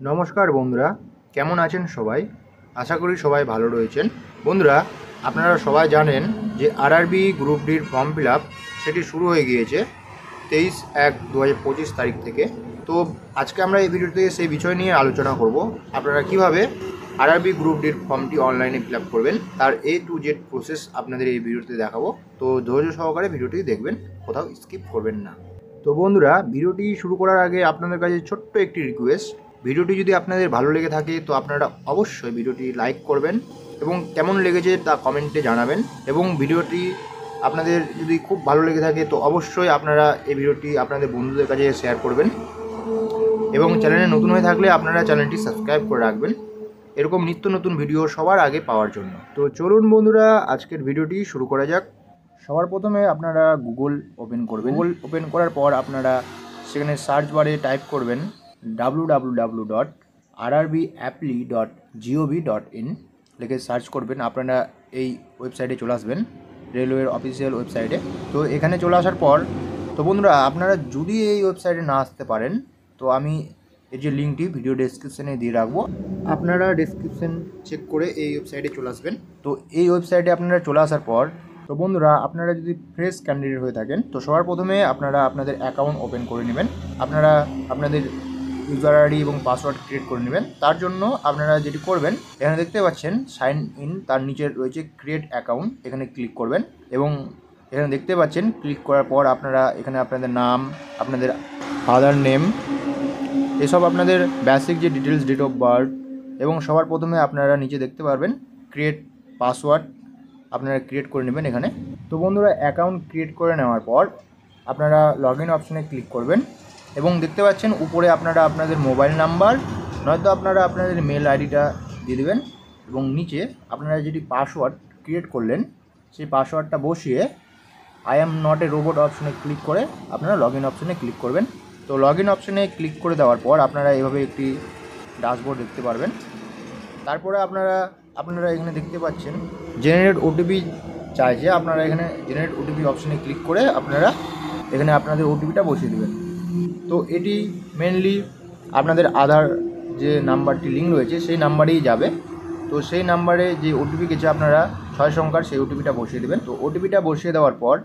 নমস্কার বন্ধুরা, কেমন আছেন সবাই? আশা করি সবাই ভালো রয়েছেন। বন্ধুরা, আপনারা সবাই জানেন যে আরআরবি গ্রুপ ডির ফর্ম ফিল আপ সেটি শুরু হয়ে গিয়েছে 23/1/2025 তারিখ থেকে। তো আজকে আমরা এই ভিডিওতে সেই বিষয় নিয়ে আলোচনা করব। আপনারা কিভাবে আরআরবি গ্রুপ ডির ফর্মটি অনলাইনে ফিল আপ করবেন তার A to Z প্রসেস আপনাদের এই ভিডিওতে দেখাবো। তো ধৈর্য সহকারে ভিডিওটি দেখবেন, কোথাও স্কিপ করবেন না। তো বন্ধুরা, ভিডিওটি শুরু করার আগে আপনাদের কাছে ছোট্ট একটি রিকোয়েস্ট। ভিডিওটি যদি আপনাদের ভালো লেগে থাকে তো আপনারা অবশ্যই ভিডিওটি লাইক করবেন এবং কেমন লেগেছে তা কমেন্টে জানাবেন। এবং ভিডিওটি আপনাদের যদি খুব ভালো লেগে থাকে তো অবশ্যই আপনারা এই ভিডিওটি আপনাদের বন্ধুদের কাছে শেয়ার করবেন এবং চ্যানেলে নতুন হয়ে থাকলে আপনারা চ্যানেলটি সাবস্ক্রাইব করে রাখবেন এরকম নিত্য নতুন ভিডিও সবার আগে পাওয়ার জন্য। তো চলুন বন্ধুরা, আজকের ভিডিওটি শুরু করা যাক। সবার প্রথমে আপনারা গুগল ওপেন করবেন। গুগল ওপেন করার পর আপনারা সেখানে সার্চ বারে টাইপ করবেন www.rrbapply.gov.in লিখে সার্চ করবেন। আপনারা এই ওয়েবসাইটে চলে আসবেন, রেলওয়ের অফিসিয়াল ওয়েবসাইটে। তো এখানে চলে আসার পর তো বন্ধুরা, আপনারা যদি এই ওয়েবসাইটে না আসতে পারেন তো আমি এই যে লিঙ্কটি ভিডিও ডেসক্রিপশানে দিয়ে রাখবো, আপনারা ডেসক্রিপশান চেক করে এই ওয়েবসাইটে চলে আসবেন। তো এই ওয়েবসাইটে আপনারা চলে আসার পর তো বন্ধুরা, আপনারা যদি ফ্রেশ ক্যান্ডিডেট হয়ে থাকেন তো সবার প্রথমে আপনারা আপনাদের অ্যাকাউন্ট ওপেন করে নেবেন। আপনারা আপনাদের ইউজার আইডি এবং পাসওয়ার্ড ক্রিয়েট করে নেবেন। তার জন্য আপনারা যেটি করবেন, এখানে দেখতে পাচ্ছেন সাইন ইন, তার নিচে রয়েছে ক্রিয়েট অ্যাকাউন্ট, এখানে ক্লিক করবেন এবং এখানে দেখতে পাচ্ছেন ক্লিক করার পর আপনারা এখানে আপনাদের নাম, আপনাদের ফাদার নেম, এসব আপনাদের বেসিক যে ডিটেলস, ডেট অফ বার্থ এবং সবার প্রথমে আপনারা নিচে দেখতে পারবেন ক্রিয়েট পাসওয়ার্ড, আপনারা ক্রিয়েট করে নেবেন এখানে। তো বন্ধুরা, অ্যাকাউন্ট ক্রিয়েট করে নেওয়ার পর আপনারা লগ ইন অপশানে ক্লিক করবেন এবং দেখতে পাচ্ছেন উপরে আপনারা আপনাদের মোবাইল নাম্বার নয়তো আপনারা আপনাদের মেল আইডিটা দিয়ে দেবেন এবং নিচে আপনারা যেটি পাসওয়ার্ড ক্রিয়েট করলেন সেই পাসওয়ার্ডটা বসিয়ে I am not a robot অপশানে ক্লিক করে আপনারা লগ ইন অপশানে ক্লিক করবেন। তো লগ ইন অপশানে ক্লিক করে দেওয়ার পর আপনারা এইভাবে একটি ড্যাশবোর্ড দেখতে পারবেন। তারপরে আপনারা এখানে দেখতে পাচ্ছেন জেনারেট ওটিপি চাইছে, আপনারা এখানে জেনারেট ওটিপি অপশানে ক্লিক করে আপনারা এখানে আপনাদের ওটিপিটা বসিয়ে দেবেন। তো এটি মেনলি আপনাদের আধার যে নাম্বারটি লিঙ্ক রয়েছে সেই নাম্বারেই যাবে। তো সেই নাম্বারে যে ওটিপি গেছে আপনারা 6 সংখ্যার সেই ওটিপিটা বসিয়ে দেবেন। তো ওটিপিটা বসিয়ে দেওয়ার পর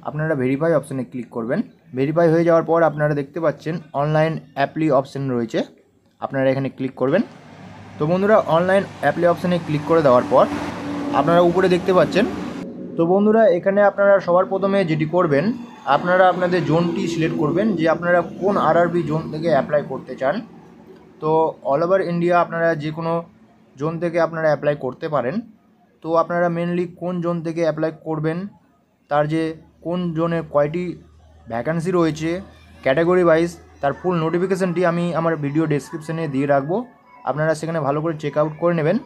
আপনারা ভেরিফাই অপশানে ক্লিক করবেন। ভেরিফাই হয়ে যাওয়ার পর আপনারা দেখতে পাচ্ছেন অনলাইন অ্যাপ্লি অপশান রয়েছে, আপনারা এখানে ক্লিক করবেন। তো বন্ধুরা, অনলাইন অ্যাপ্লি অপশানে ক্লিক করে দেওয়ার পর আপনারা উপরে দেখতে পাচ্ছেন। তো বন্ধুরা, এখানে আপনারা সবার প্রথমে যেটি করবেন, আপনারা আপনাদের জোনটি সিলেক্ট করবেন যে আপনারা কোন আরআরবি জোন থেকে অ্যাপ্লাই করতে চান। তো অল ওভার ইন্ডিয়া আপনারা যে কোনো জোন থেকে আপনারা অ্যাপ্লাই করতে পারেন। তো আপনারা মেনলি কোন জোন থেকে অ্যাপ্লাই করবেন, তার যে কোন জোনে কয়টি ভ্যাকান্সি রয়েছে ক্যাটাগরি ওয়াইজ, তার ফুল নোটিফিকেশানটি আমি আমার ভিডিও ডেসক্রিপশানে দিয়ে রাখবো। আপনারা সেখানে ভালো করে চেক আউট করে নেবেন।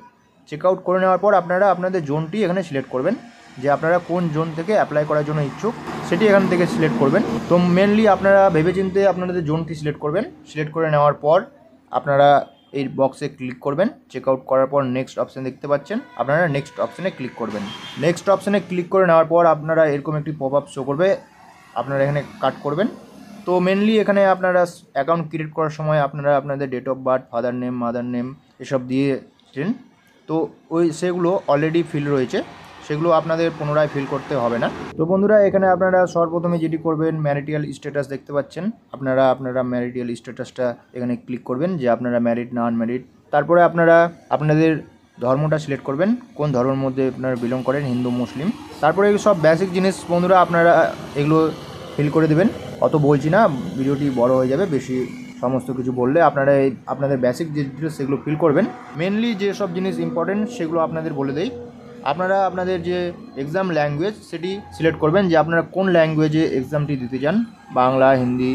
চেক আউট করে নেওয়ার পর আপনারা আপনাদের জোনটি এখানে সিলেক্ট করবেন যে আপনারা কোন জোন থেকে অ্যাপ্লাই করার জন্য ইচ্ছুক সেটি এখান থেকে সিলেক্ট করবেন। তো মেনলি আপনারা ভেবেচিন্তে আপনাদের জোনটি সিলেক্ট করবেন। সিলেক্ট করে নেওয়ার পর আপনারা এই বক্সে ক্লিক করবেন। চেক আউট করার পর নেক্সট অপশান দেখতে পাচ্ছেন, আপনারা নেক্সট অপশানে ক্লিক করবেন। নেক্সট অপশানে ক্লিক করে নেওয়ার পর আপনারা এরকম একটি পপ আপ শো করবে, আপনারা এখানে কাট করবেন। তো মেনলি এখানে আপনারা অ্যাকাউন্ট ক্রিয়েট করার সময় আপনারা আপনাদের date of birth, father name, mother name এসব দিয়েছেন। তো সেগুলো অলরেডি ফিল রয়েছে, সেগুলো আপনাদের পুনরায় ফিল করতে হবে না। তো বন্ধুরা, এখানে আপনারা সর্বপ্রথমে যেটি করবেন, ম্যারিটাল স্ট্যাটাস দেখতে পাচ্ছেন, আপনারা ম্যারিটাল স্ট্যাটাসটা এখানে ক্লিক করবেন যে আপনারা ম্যারিড না আনম্যারিড। তারপরে আপনারা আপনাদের ধর্মটা সিলেক্ট করবেন, কোন ধর্মের মধ্যে আপনারা বিলং করেন, হিন্দু, মুসলিম। তারপরে সব বেসিক জিনিস বন্ধুরা আপনারা এগুলো ফিল করে দেবেন। অত বলছি না, ভিডিওটি বড় হয়ে যাবে বেশি সমস্ত কিছু বললে। আপনারা আপনাদের বেসিক যে ডিটেলস সেগুলো ফিল করবেন। মেনলি যেসব জিনিস ইম্পর্টেন্ট সেগুলো আপনাদের বলে দেই। আপনারা আপনাদের যে এক্সাম ল্যাঙ্গুয়েজ সেটি সিলেক্ট করবেন যে আপনারা কোন ল্যাঙ্গুয়েজে এক্সামটি দিতে চান, বাংলা, হিন্দি,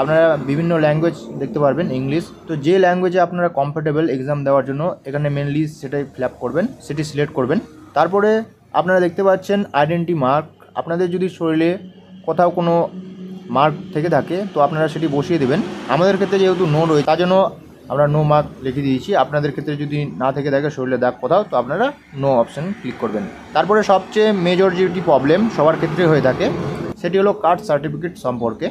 আপনারা বিভিন্ন ল্যাঙ্গুয়েজ দেখতে পারবেন, ইংলিশ। তো যে ল্যাঙ্গুয়েজে আপনারা কমফোর্টেবল এক্সাম দেওয়ার জন্য এখানে মেনলি সেটাই ফিল আপ করবেন, সেটি সিলেক্ট করবেন। তারপরে আপনারা দেখতে পাচ্ছেন আইডেন্টি মার্ক, আপনাদের যদি শরীরে কোথাও কোনো মার্ক থেকে থাকে তো আপনারা সেটি বসিয়ে দেবেন। আমাদের ক্ষেত্রে যেহেতু নো রয়েছে তার জন্য আমরা নো মার্ক লিখে দিয়েছি। আপনাদের ক্ষেত্রে যদি না থেকে থাকে শরীরে দাগ কোথাও, তো আপনারা নো অপশান ক্লিক করবেন। তারপরে সবচেয়ে মেজর যেটি প্রবলেম সবার ক্ষেত্রে হয়ে থাকে সেটি হলো কাস্ট সার্টিফিকেট সম্পর্কে,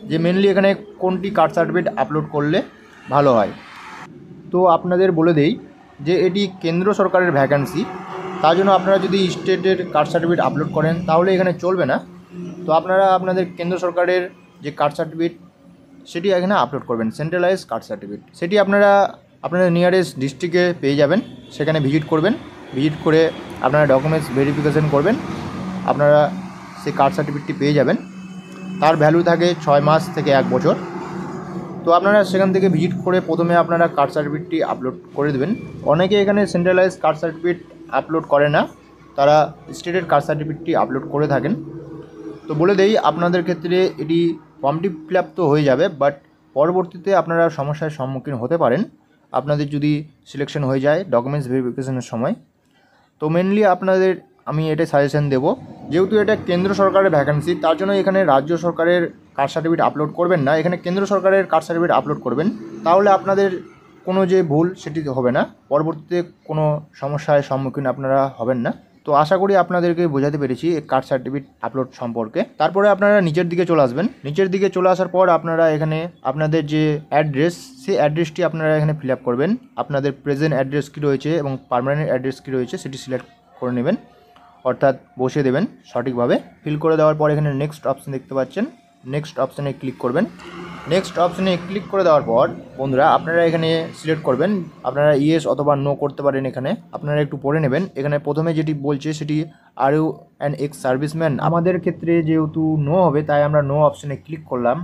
যে মেনলি এখানে কোনটি কাস্ট সার্টিফিকেট আপলোড করলে ভালো হয়। তো আপনাদের বলে দেই যে এটি কেন্দ্র সরকারের ভ্যাকান্সি, তার জন্য আপনারা যদি স্টেটের কাস্ট সার্টিফিকেট আপলোড করেন তাহলে এখানে চলবে না। তো আপনারা আপনাদের কেন্দ্র সরকারের যে কাস্ট সার্টিফিকেট সেটি এখানে আপলোড করবেন, সেন্ট্রালাইজ কাস্ট সার্টিফিকেট। সেটি আপনারা আপনাদের নিয়ারেস্ট ডিস্ট্রিক্টে পেয়ে যাবেন, সেখানে ভিজিট করবেন। ভিজিট করে আপনারা ডকুমেন্টস ভেরিফিকেশন করবেন, আপনারা সেই কাস্ট সার্টিফিকেটটি পেয়ে যাবেন। তার ভ্যালু থাকে 6 মাস থেকে 1 বছর। তো আপনারা সেখান থেকে ভিজিট করে প্রথমে আপনারা কাস্ট সার্টিফিকেটটি আপলোড করে দেবেন। অনেকে এখানে সেন্ট্রালাইজ কাস্ট সার্টিফিকেট আপলোড করে না, তারা স্টেটের কাস্ট সার্টিফিকেটটি আপলোড করে থাকেন। তো বলে দেই আপনাদের ক্ষেত্রে এটি ফর্মটি ফিল আপ তো হয়ে যাবে, বাট পরবর্তীতে আপনারা সমস্যার সম্মুখীন হতে পারেন আপনাদের যদি সিলেকশন হয়ে যায় ডকুমেন্টস ভেরিফিকেশনের সময়। তো মেনলি আপনাদের আমি এটাই সাজেশন দেবো, যেহেতু এটা কেন্দ্র সরকারের ভ্যাকান্সি, তার জন্য এখানে রাজ্য সরকারের কাস্ট সার্টিফিকেট আপলোড করবেন না, এখানে কেন্দ্র সরকারের কাস্ট সার্টিফিকেট আপলোড করবেন। তাহলে আপনাদের কোনো যে ভুল সেটি হবে না, পরবর্তীতে কোনো সমস্যার সম্মুখীন আপনারা হবেন না। তো আশা করি আপনাদেরকে বোঝাতে পেরেছি এই কাস্ট সার্টিফিকেট আপলোড সম্পর্কে। তারপরে আপনারা নিচের দিকে চলে আসবেন। নিচের দিকে চলে আসার পর আপনারা এখানে আপনাদের যে অ্যাড্রেস, সেই অ্যাড্রেসটি আপনারা এখানে ফিল আপ করবেন। আপনাদের প্রেজেন্ট অ্যাড্রেস কী রয়েছে এবং পার্মানেন্ট অ্যাড্রেস কী রয়েছে সেটি সিলেক্ট করে নেবেন, অর্থাৎ বসিয়ে দেবেন সঠিকভাবে। ফিল করে দেওয়ার পর এখানে নেক্সট অপশন দেখতে পাচ্ছেন, নেক্সট অপশানে ক্লিক করবেন। নেক্সট অপশানে ক্লিক করে দেওয়ার পর বন্ধুরা আপনারা এখানে সিলেক্ট করবেন, আপনারা ইয়েস অথবা নো করতে পারেন। এখানে আপনারা একটু পড়ে নেবেন। এখানে প্রথমে যেটি বলছে সেটি are you an ex serviceman, আমাদের ক্ষেত্রে যেহেতু নো হবে তাই আমরা নো অপশানে ক্লিক করলাম।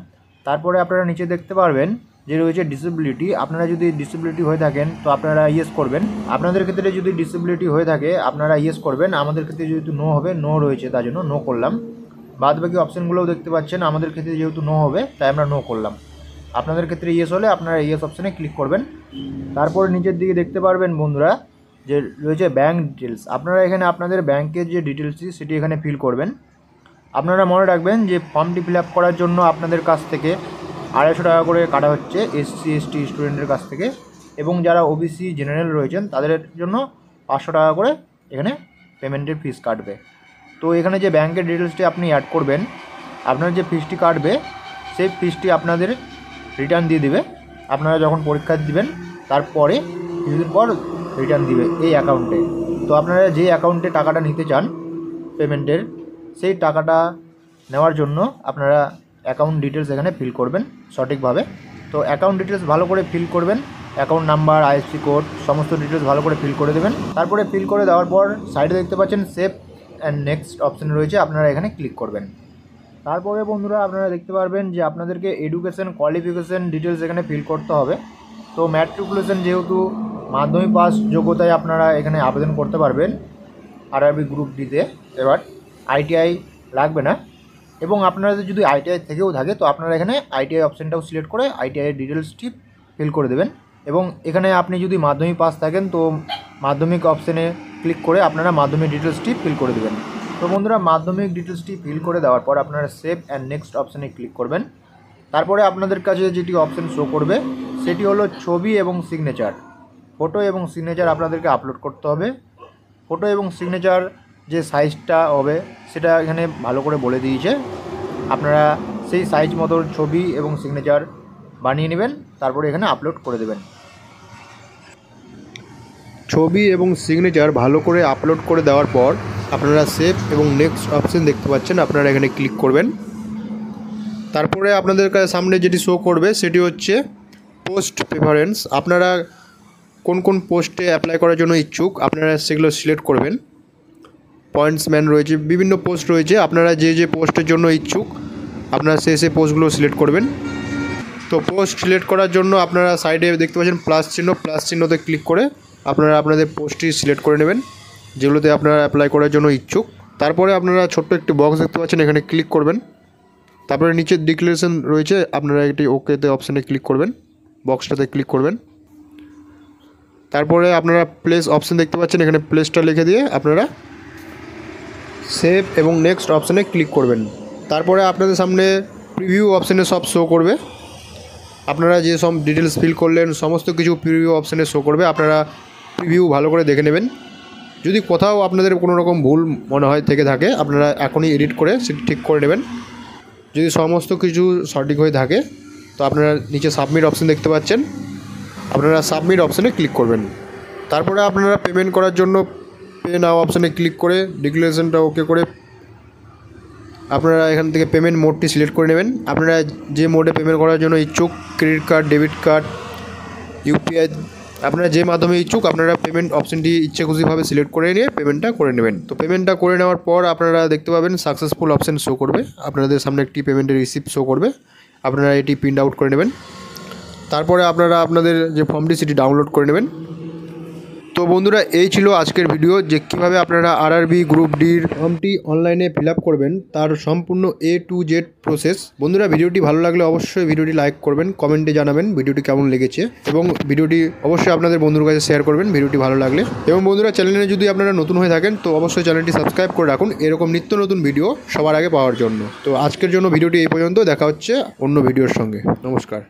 তারপরে আপনারা নিচে দেখতে পারবেন যে রয়েছে ডিসেবিলিটি, আপনারা যদি ডিসেবিলিটি হয়ে থাকেন তো আপনারা ইয়েস করবেন। আপনাদের ক্ষেত্রে যদি ডিসেবিলিটি হয়ে থাকে আপনারা ইয়েস করবেন, আমাদের ক্ষেত্রে যেহেতু নো হবে, নো রয়েছে তার জন্য নো করলাম। বাদ বাকি অপশানগুলোও দেখতে পাচ্ছেন, আমাদের ক্ষেত্রে যেহেতু নো হবে তাই আমরা নো করলাম। আপনাদের ক্ষেত্রে ইয়েস হলে আপনারা ইয়েস অপশানে ক্লিক করবেন। তারপর নিচের দিকে দেখতে পারবেন বন্ধুরা যে রয়েছে ব্যাঙ্ক ডিটেলস, আপনারা এখানে আপনাদের ব্যাংকের যে ডিটেলসটি সেটি এখানে ফিল করবেন। আপনারা মনে রাখবেন যে ফর্মটি ফিল আপ করার জন্য আপনাদের কাছ থেকে 250 টাকা করে কাটা হচ্ছে SC ST স্টুডেন্টের কাছ থেকে, এবং যারা OBC জেনারেল রয়েছেন তাদের জন্য 500 টাকা করে এখানে পেমেন্টের ফিস কাটবে। তো এখানে যে ব্যাংকের ডিটেলসটি আপনি অ্যাড করবেন, আপনার যে ফিসটি কাটবে সেই ফিসটি আপনাদের রিটার্ন দিয়ে দেবে। আপনারা যখন পরীক্ষা দিবেন তারপরে কিছুদিন পর রিটার্ন দিবে এই অ্যাকাউন্টে। তো আপনারা যে অ্যাকাউন্টে টাকাটা নিতে চান পেমেন্টের, সেই টাকাটা নেওয়ার জন্য আপনারা অ্যাকাউন্ট ডিটেলস এখানে ফিল করবেন সঠিকভাবে। তো অ্যাকাউন্ট ডিটেলস ভালো করে ফিল করবেন, অ্যাকাউন্ট নাম্বার, IFSC কোড, সমস্ত ডিটেলস ভালো করে ফিল করে দেবেন। তারপরে ফিল করে দেওয়ার পর সাইডে দেখতে পাচ্ছেন সেভ অ্যান্ড নেক্সট অপশান রয়েছে, আপনারা এখানে ক্লিক করবেন। তারপরে বন্ধুরা আপনারা দেখতে পারবেন যে আপনাদেরকে এডুকেশন কোয়ালিফিকেশান ডিটেলস এখানে ফিল করতে হবে। তো ম্যাট্রিকুলেশন যেহেতু মাধ্যমিক পাস যোগ্যতায় আপনারা এখানে আবেদন করতে পারবেন RRB গ্রুপ ডিতে, এবার ITI লাগবে না। এবং আপনাদের যদি ITI থেকেও থাকে তো আপনারা এখানে ITI অপশানটাও সিলেক্ট করে ITI এর ডিটেলসটি ফিল করে দেবেন। এবং এখানে আপনি যদি মাধ্যমিক পাস থাকেন তো মাধ্যমিক অপশানে ক্লিক করে আপনারা মাধ্যমিক ডিটেলসটি ফিল করে দেবেন। তো বন্ধুরা মাধ্যমিক ডিটেলসটি ফিল করে দেওয়ার পর আপনারা সেভ অ্যান্ড নেক্সট অপশানে ক্লিক করবেন। তারপরে আপনাদের কাছে যেটি অপশান শো করবে সেটি হলো ছবি এবং সিগনেচার, ফটো এবং সিগনেচার আপনাদেরকে আপলোড করতে হবে। ফটো এবং সিগনেচার যে সাইজটা হবে সেটা এখানে ভালো করে বলে দিয়েছে, আপনারা সেই সাইজ মতো ছবি এবং সিগনেচার বানিয়ে নেবেন, তারপরে এখানে আপলোড করে দেবেন। ছবি এবং সিগনেচার ভালো করে আপলোড করে দেওয়ার পর আপনারা সেভ এবং নেক্সট অপশান দেখতে পাচ্ছেন, আপনারা এখানে ক্লিক করবেন। তারপরে আপনাদের সামনে যেটি শো করবে সেটি হচ্ছে পোস্ট প্রেফারেন্স, আপনারা কোন কোন পোস্টে অ্যাপ্লাই করার জন্য ইচ্ছুক আপনারা সেগুলো সিলেক্ট করবেন। পয়েন্টসম্যান রয়েছে, বিভিন্ন পোস্ট রয়েছে, আপনারা যে যে পোস্টের জন্য ইচ্ছুক আপনারা সেই পোস্টগুলো সিলেক্ট করবেন। তো পোস্ট সিলেক্ট করার জন্য আপনারা সাইডে দেখতে পাচ্ছেন প্লাস চিহ্নতে ক্লিক করে আপনারা আপনাদের পোস্টটি সিলেক্ট করে নেবেন যেগুলোতে আপনারা অ্যাপ্লাই করার জন্য ইচ্ছুক। তারপরে আপনারা ছোট্ট একটি বক্স দেখতে পাচ্ছেন, এখানে ক্লিক করবেন। তারপরে নিচে ডিক্লারেশন রয়েছে, আপনারা একটি ওকেতে অপশানে ক্লিক করবেন, বক্সটাতে ক্লিক করবেন। তারপরে আপনারা প্লেস অপশান দেখতে পাচ্ছেন, এখানে প্লেসটা লিখে দিয়ে আপনারা সেভ এবং নেক্সট অপশানে ক্লিক করবেন। তারপরে আপনাদের সামনে প্রিভিউ অপশানে সব শো করবে, আপনারা যে সব ডিটেলস ফিল করলেন সমস্ত কিছু প্রিভিউ অপশানে শো করবে, আপনারা প্রিভিউ ভালো করে দেখে নেবেন। যদি কোথাও আপনাদের কোনো রকম ভুল মনে হয় থেকে থাকে আপনারা এখনই এডিট করে সেটি ঠিক করে নেবেন। যদি সমস্ত কিছু সঠিক হয়ে থাকে তো আপনারা নিচে সাবমিট অপশান দেখতে পাচ্ছেন, আপনারা সাবমিট অপশানে ক্লিক করবেন। তারপরে আপনারা পেমেন্ট করার জন্য পে নাও অপশানে ক্লিক করে ডিক্লারেশনটা ওকে করে আপনারা এখান থেকে পেমেন্ট মোডটি সিলেক্ট করে নেবেন। আপনারা যে মোডে পেমেন্ট করার জন্য ইচ্ছুক, credit card, debit card, UPI, আপনারা যে মাধ্যমে ইচ্ছুক আপনারা পেমেন্ট অপশানটি ইচ্ছে খুশিভাবে সিলেক্ট করে নিয়ে পেমেন্টটা করে নেবেন। তো পেমেন্টটা করে নেওয়ার পর আপনারা দেখতে পাবেন সাকসেসফুল অপশান শো করবে, আপনাদের সামনে একটি পেমেন্টের রিসিপ্ট শো করবে। আপনারা এটি প্রিন্ট আউট করে নেবেন। তারপরে আপনারা আপনাদের যে ফর্মটি সেটি ডাউনলোড করে নেবেন। তো বন্ধুরা, এই ছিল আজকের ভিডিও, যে কীভাবে আপনারা আরআরবি গ্রুপ ডির ফর্মটি অনলাইনে ফিল আপ করবেন তার সম্পূর্ণ A to Z প্রসেস। বন্ধুরা, ভিডিওটি ভালো লাগলে অবশ্যই ভিডিওটি লাইক করবেন, কমেন্টে জানাবেন ভিডিওটি কেমন লেগেছে এবং ভিডিওটি অবশ্যই আপনাদের বন্ধুর কাছে শেয়ার করবেন ভিডিওটি ভালো লাগলে। এবং বন্ধুরা, চ্যানেলে যদি আপনারা নতুন হয়ে থাকেন তো অবশ্যই চ্যানেলটি সাবস্ক্রাইব করে রাখুন এরকম নিত্য নতুন ভিডিও সবার আগে পাওয়ার জন্য। তো আজকের জন্য ভিডিওটি এই পর্যন্ত, দেখা হচ্ছে অন্য ভিডিওর সঙ্গে। নমস্কার।